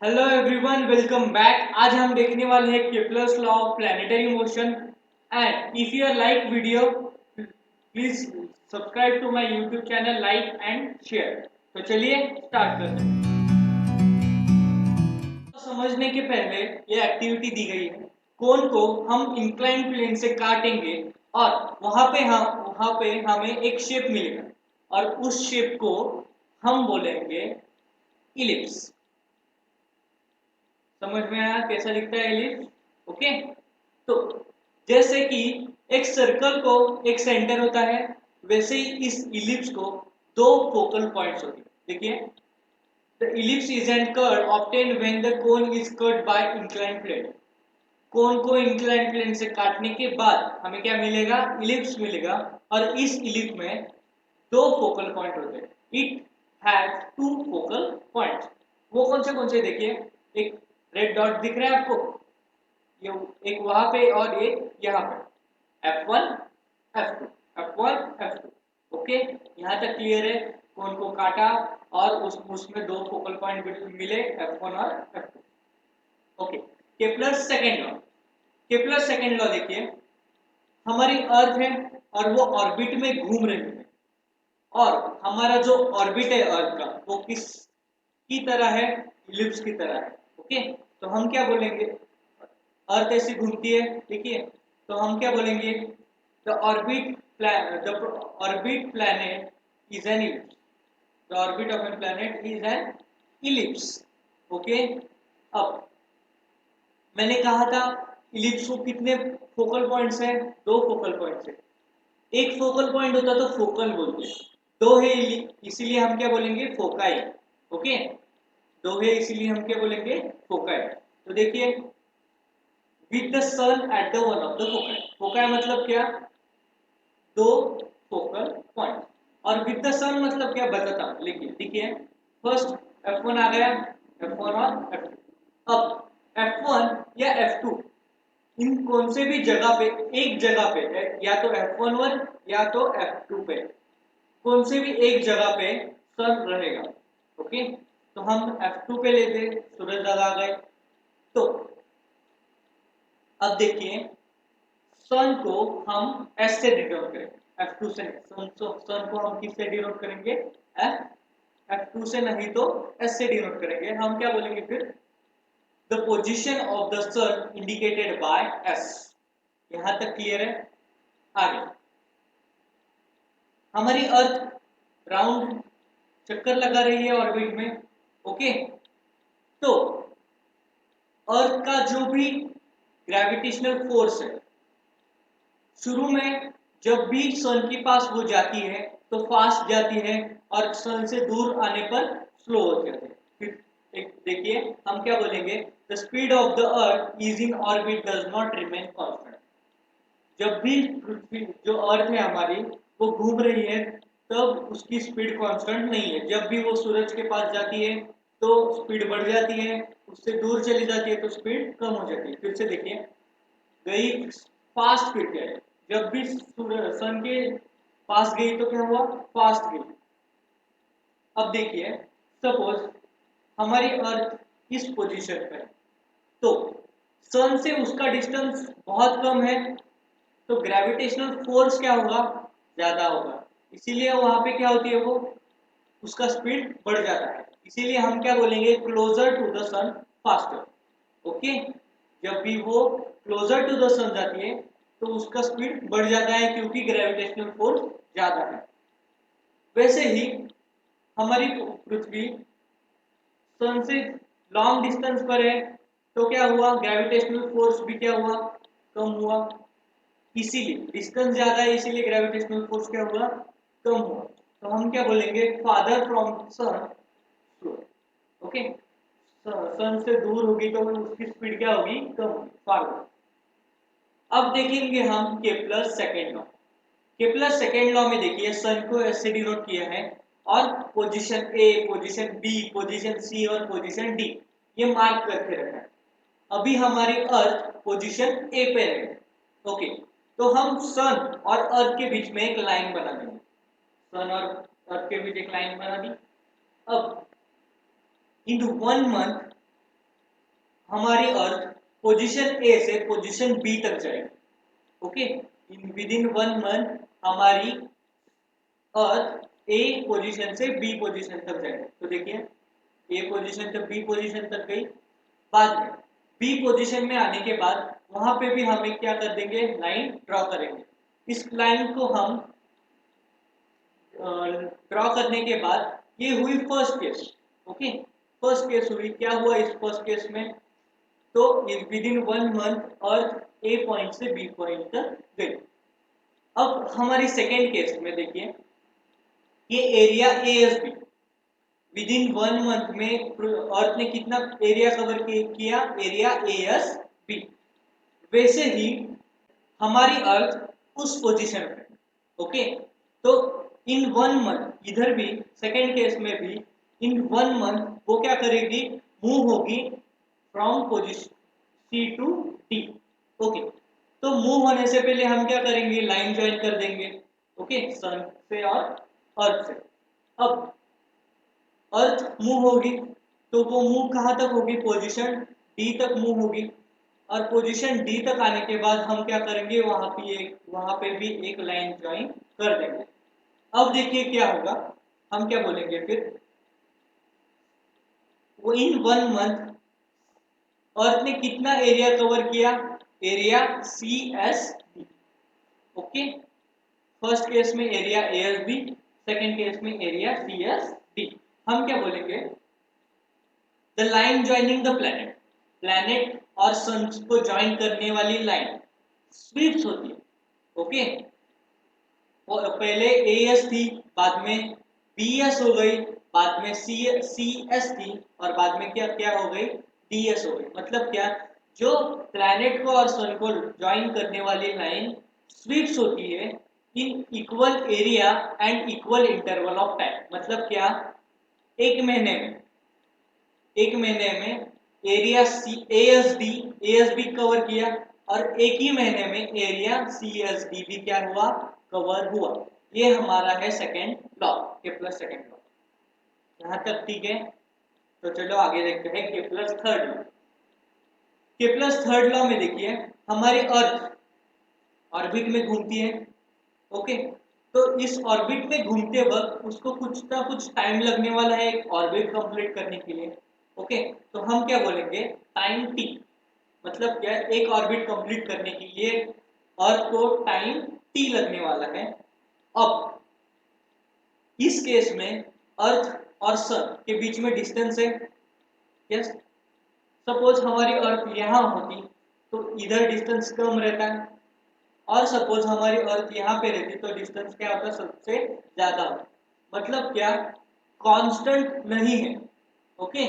Hello everyone, welcome back. आज हम देखने वाले हैं Kepler's law of planetary motion. And if you like video, please subscribe to my YouTube channel, like and share. तो चलिए start करते हैं। समझने के पहले ये एक्टिविटी दी गई है। कोन को हम इंक्लाइन प्लेन से काटेंगे और वहां पे हमें एक शेप मिलेगा और उस शेप को हम बोलेंगे इलिप्स। समझ में आया कैसा दिखता है एलिप्स? ओके। तो जैसे कि एक सर्कल को एक सेंटर होता है, वैसे ही इस इलिप्स को दो फोकल पॉइंट्स होते हैं। देखिए, the ellipse is an curve obtained when the cone is cut by inclined plane. Cone को इंक्लाइंड प्लेन से काटने के बाद हमें क्या मिलेगा? इलिप्स मिलेगा। और इस इलिप्स में दो फोकल पॉइंट होते हैं। It has two focal points. वो कौन से देखिए, एक रेड डॉट दिख रहा है आपको, ये एक वहां पे और एक यहाँ पे, F1 F2 F1 F2। Okay, यहाँ तक क्लियर है? कौन को काटा और उसमें दो फोकल पॉइंट मिले, F1 और F2। Okay. Kepler second law. Kepler second law देखिए, हमारी अर्थ है और वो ऑर्बिट में घूम रही है। और हमारा जो ऑर्बिट है अर्थ का, वो किस की तरह है? इलिप्स की तरह है। ओके, तो हम क्या बोलेंगे? अर्थ ऐसी घूमती है, देखिए, तो हम क्या बोलेंगे? The orbit planet is an ellipse. The orbit of an planet is an ellipse. Okay. अब मैंने कहा था इलिप्स को कितने फोकल पॉइंट्स हैं? दो फोकल पॉइंट्स हैं। एक फोकल पॉइंट होता तो फोकल बोलते हैं, दो है इसीलिए हम क्या बोलेंगे? फोकाई। ओके, दो है इसीलिए हम क्या बोलेंगे? फोकाई। तो देखिए, with the sun at the one of the foci. Foci मतलब क्या? दो फोकल पॉइंट। और विद द सन मतलब क्या? बताता हूं, लिखिए। देखिए, फर्स्ट F1 आ गया, F1 और F2। अब F1 या F2, इन कौन से भी जगह पे, एक जगह पे है, या तो F11 या तो F2 पे, कौन से भी एक जगह पे सन रहेगा। ओके, तो हम F2 पे लेते, सूरज दादा आ गए। तो अब देखिए, सन को हम एस से डिनोट करेंगे, F2 से नहीं। सन को हम किससे डिनोट करेंगे? F2 से नहीं तो एस से डिनोट करेंगे। हम क्या बोलेंगे फिर? The position of the sun indicated by S. यहां तक क्लियर है? आगे, हमारी अर्थ राउंड चक्कर लगा रही है ऑर्बिट में। ओके, तो अर्थ का जो भी ग्रेविटेशनल फोर्स है, शुरू में जब भी सन के पास वो जाती है तो फास्ट जाती है, और सन से दूर आने पर स्लो हो जाती है। फिर एक देखिए, हम क्या बोलेंगे? The speed of the earth is in orbit does not remain constant. जब भी पृथ्वी जो अर्थ है हमारी, वो घूम रही है, तब उसकी स्पीड कांस्टेंट नहीं है। जब भी वो सूरज के पास जाती है तो स्पीड बढ़ जाती है, उससे दूर चली जाती है तो स्पीड कम हो जाती है। फिर से देखिए, गई फास्ट, फिर क्या है? जब भी सन के पास गई तो क्या हुआ? फास्ट गई। अब देखिए, सपोज हमारी अर्थ इस पोजीशन पर है, तो सन से उसका डिस्टेंस बहुत कम है, तो ग्रेविटेशनल फोर्स क्या होगा? ज्यादा होगा। इसीलिए वहां पे क्या होती है? वो उसका स्पीड बढ़ जाता है। इसीलिए हम क्या बोलेंगे? Closer to the sun faster. Okay, जब भी वो क्लोजर टू द सन जाती है तो उसका स्पीड बढ़ जाता है, क्योंकि ग्रेविटेशनल फोर्स ज्यादा है। वैसे ही हमारी पृथ्वी सन से लॉन्ग डिस्टेंस पर है, तो क्या हुआ? ग्रेविटेशनल फोर्स भी क्या हुआ? कम हुआ। इसीलिए डिस्टेंस ज्यादा है, इसीलिए ग्रेविटेशनल फोर्स क्या हुआ? कम हुआ। तो हम क्या बोलेंगे? Farther from sun slow. Okay, sun से दूर होगी तो उसकी स्पीड क्या होगी? कम होगी, फादर। अब देखेंगे हम Kepler second law. Kepler second law में देखिए, सन को ऐसे डिनोट किया है और position A, position B, position सी और पोजीशन डी ये मार्क करके रखा है। अभी हमारी अर्थ पोजीशन ए पे है। ओके, तो हम सन और अर्थ के बीच में एक लाइन बना देंगे। सन और अर्थ के बीच एक लाइन बना दी। अब इन 1 मंथ हमारी अर्थ पोजीशन ए से पोजीशन बी तक जाएगी। Okay, in with in 1 month हमारी अर्थ ए पोजीशन से बी पोजीशन तक जाएगी। तो देखिए ए पोजीशन से बी पोजीशन तक गई, बाद में बी पोजीशन में आने के बाद वहां पे भी हम एक क्या कर देंगे, लाइन ड्रॉ करेंगे। इस लाइन को हम ड्रॉ करने के बाद ये हुई first case. Okay, first case हुई, क्या हुआ इस फर्स्ट केस में, तो with in 1 month earth A point से बी पॉइंट तक गई। अब हमारी सेकेंड केस में देखिए, ये area A S be with in 1 month में अर्थ ने कितना एरिया कवर किया, एरिया ए एस बी। वैसे ही हमारी अर्थ उस पोजीशन पे, ओके, तो इन 1 मंथ इधर भी सेकेंड केस में भी इन 1 मंथ वो क्या करेगी, मूव होगी from position C to D. Okay, तो मूव होने से पहले हम क्या करेंगे, लाइन ज्वाइन कर देंगे। ओके, सन से और अर्थ से। अब अर्थ मूव होगी तो वो मूव कहाँ तक होगी, पोजीशन डी तक मूव होगी, और पोजीशन डी तक आने के बाद हम क्या करेंगे, वहां पे भी एक लाइन ज्वाइन कर देंगे। अब देखिए क्या होगा, हम क्या बोलेंगे फिर, वो इन 1 मंथ अर्थ ने कितना एरिया कवर किया, area C S B. Okay, first case में area A S B, second case में एरिया सी एस डी। हम क्या बोलेंगे, the line joining the planet, planet और सन को ज्वाइन करने वाली लाइन स्वीप्स होती है। ओके, और पहले ए एस थी, बाद में बी एस हो गई, बाद में सी एस थी, और बाद में क्या क्या हो गई, डी एस हो गई। मतलब क्या, जो प्लैनेट को और सन को ज्वाइन करने वाली लाइन स्वीप्स होती है in equal area and equal interval of time. मतलब क्या, एक महीने में area C A S B cover किया, और एक ही महीने में एरिया सी एस डी भी क्या हुआ, कवर हुआ। ये हमारा है सेकेंड लॉ, के प्लस सेकेंड लॉ। यहाँ तक ठीक है। तो चलो आगे देखते हैं के प्लस थर्ड लॉ। के प्लस थर्ड लॉ में देखिए, हमारी अर्थ ऑर्बिट में घूमती है। ओके, तो इस ऑर्बिट में घूमते वक्त उसको कुछ ना कुछ टाइम लगने वाला है एक ऑर्बिट कंप्लीट करने के लिए। ओके, तो हम क्या बोलेंगे, टाइम टी। मतलब क्या, एक ऑर्बिट कंप्लीट करने के लिए अर्थ को टाइम टी लगने वाला है। अब इस केस में अर्थ और सन के बीच में डिस्टेंस है। यस, सपोज हमारी अर्थ यहाँ होती तो इधर डिस्टेंस कम रहता है, और सपोज हमारी अर्थ यहाँ पे रहती तो डिस्टेंस क्या होता, सबसे ज्यादा होता। मतलब क्या, कांस्टेंट नहीं है। ओके,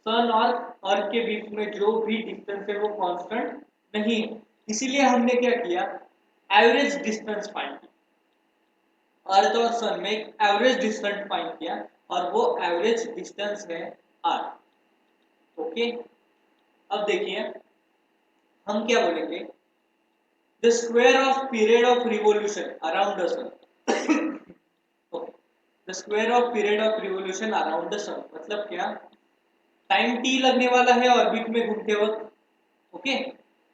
सन और अर्थ के बीच में जो भी डिस्टेंस है वो कांस्टेंट नहीं है। इसीलिए हमने क्या किया, एवरेज डिस्टेंस फाइंड किया, अर्थ और सन में एक एवरेज डिस्टेंस फाइंड किया, और वो एवरेज डिस्टेंस है आर। ओके, अब देखिए हम क्या बोलेंगे, the square of period of revolution around the sun. Okay, the square of period of revolution around the sun मतलब क्या, टाइम टी लगने वाला है ऑर्बिट में घूमते वक्त। ओके,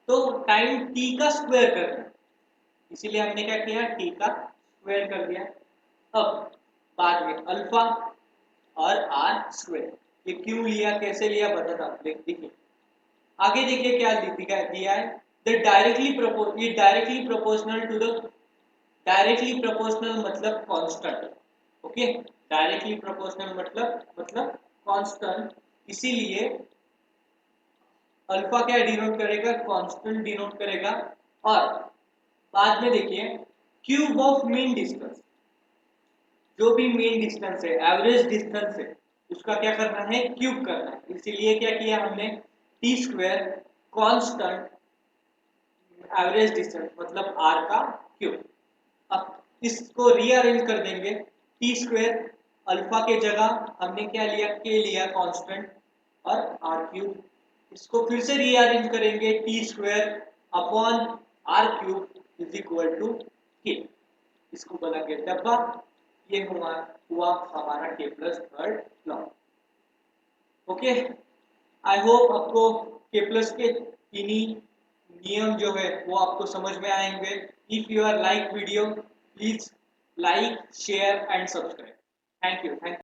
तो टाइम टी का स्क्वायर करना है, इसीलिए हमने क्या किया, टी का स्क्वायर कर दिया। अब बाद में अल्फा और आर स्क्वायर, ये क्यों लिया, कैसे लिया, बताता हूं। देखिए आगे देखिए क्या दिया है, the directly proportional to the, directly proportional मतलब कांस्टेंट। ओके, डायरेक्टली प्रोपोर्शनल मतलब कांस्टेंट, इसीलिए अल्फा क्या डिनोट करेगा, कांस्टेंट डिनोट करेगा। और बाद में देखिए क्यूब ऑफ मीन डिस्टेंस, जो भी मीन डिस्टेंस है, एवरेज डिस्टेंस है, उसका क्या करना है, क्यूब करना है। इसीलिए क्या किया हमने, T square constant average distance मतलब आर का क्यूब। अब इसको रीअरेंज कर देंगे, टी स्क्वायर अल्फा के जगह हमने क्या लिया, के लिया कांस्टेंट, और आर क्यूब। इसको फिर से रीअरेंज करेंगे, T square upon R cube is equal to K. इसको बनाएंगे डब्बा। ये हुआ हमारा Kepler's third law. Okay, I hope आपको केप्लस के तीनी नियम जो है वो आपको समझ में आएंगे. If you are like video, please like, share and subscribe. Thank you.